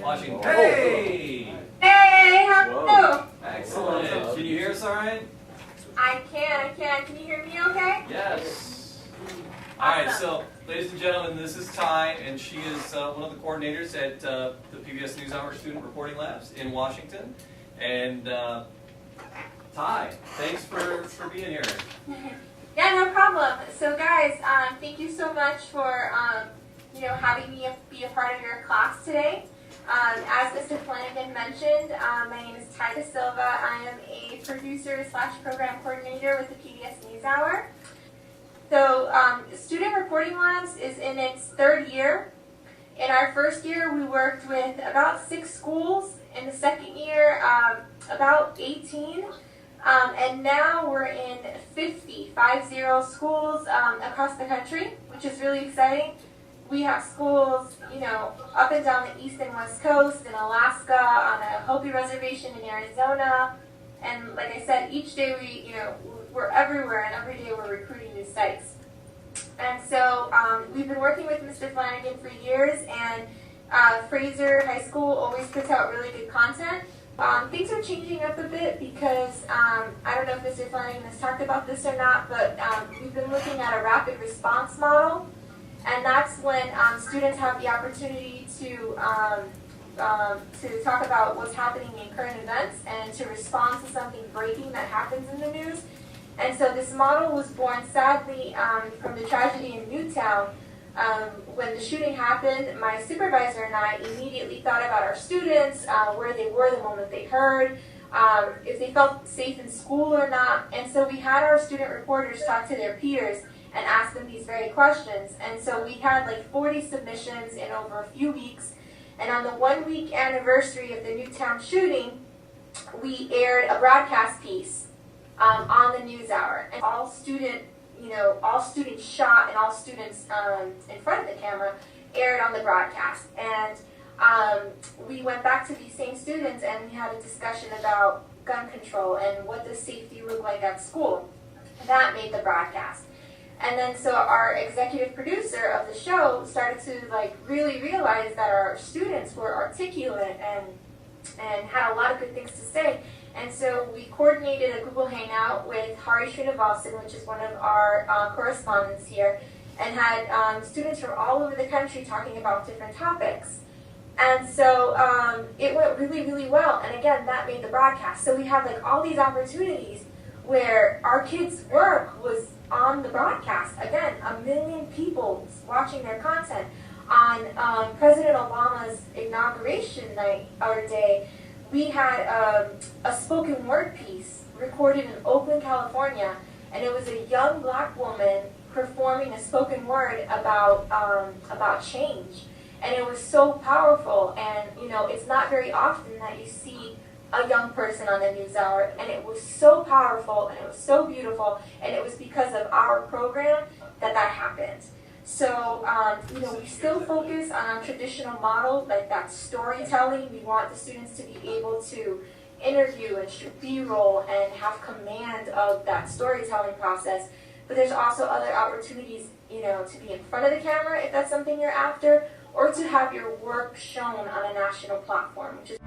Washington. Hey! Hey, how are you? Excellent. Can you hear us all right? I can. Can you hear me okay? Yes. All right, so ladies and gentlemen, this is Ty, and she is one of the coordinators at the PBS NewsHour Student Reporting Labs in Washington. And Ty, thanks for being here. Yeah, no problem. So guys, thank you so much for having me be a part of your class today. As Mr. Flanagan mentioned, my name is Ty Da Silva. I am a producer/program coordinator with the PBS NewsHour. So Student Reporting Labs is in its third year. In our first year, we worked with about 6 schools. In the second year, about 18. And now we're in 50 schools across the country, which is really exciting. We have schools, up and down the east and west coast, in Alaska, on a Hopi reservation in Arizona. And like I said, each day we're everywhere, and every day we're recruiting new sites. And so we've been working with Mr. Flanagan for years, and Fraser High School always puts out really good content. Things are changing up a bit because, I don't know if Mr. Flanagan has talked about this or not, but we've been looking at a rapid response model. And that's when students have the opportunity to talk about what's happening in current events and to respond to something breaking that happens in the news. And so this model was born, sadly, from the tragedy in Newtown. When the shooting happened, my supervisor and I immediately thought about our students, where they were the moment they heard, if they felt safe in school or not. And so we had our student reporters talk to their peers and ask them these very questions. And so we had like 40 submissions in over a few weeks. And on the 1-week anniversary of the Newtown shooting, we aired a broadcast piece on the NewsHour. And all students shot and all students in front of the camera aired on the broadcast. And we went back to these same students and we had a discussion about gun control and what does safety look like at school. That made the broadcast. And then so our executive producer of the show started to really realize that our students were articulate and had a lot of good things to say. And so we coordinated a Google Hangout with Hari Srinivasan, which is one of our correspondents here, and had students from all over the country talking about different topics. And so it went really, really well. And again, that made the broadcast. So we had all these opportunities where our kids' work was on the broadcast. Again, 1 million people watching their content. On President Obama's inauguration night or day, we had a spoken word piece recorded in Oakland, California, and it was a young black woman performing a spoken word about change. And it was so powerful, and it's not very often that you see a young person on the NewsHour, and it was so powerful, and it was so beautiful, and it was because of our program that happened. So, we still focus on our traditional model, like that storytelling. We want the students to be able to interview and shoot B-roll and have command of that storytelling process. But there's also other opportunities, to be in front of the camera if that's something you're after, or to have your work shown on a national platform, which is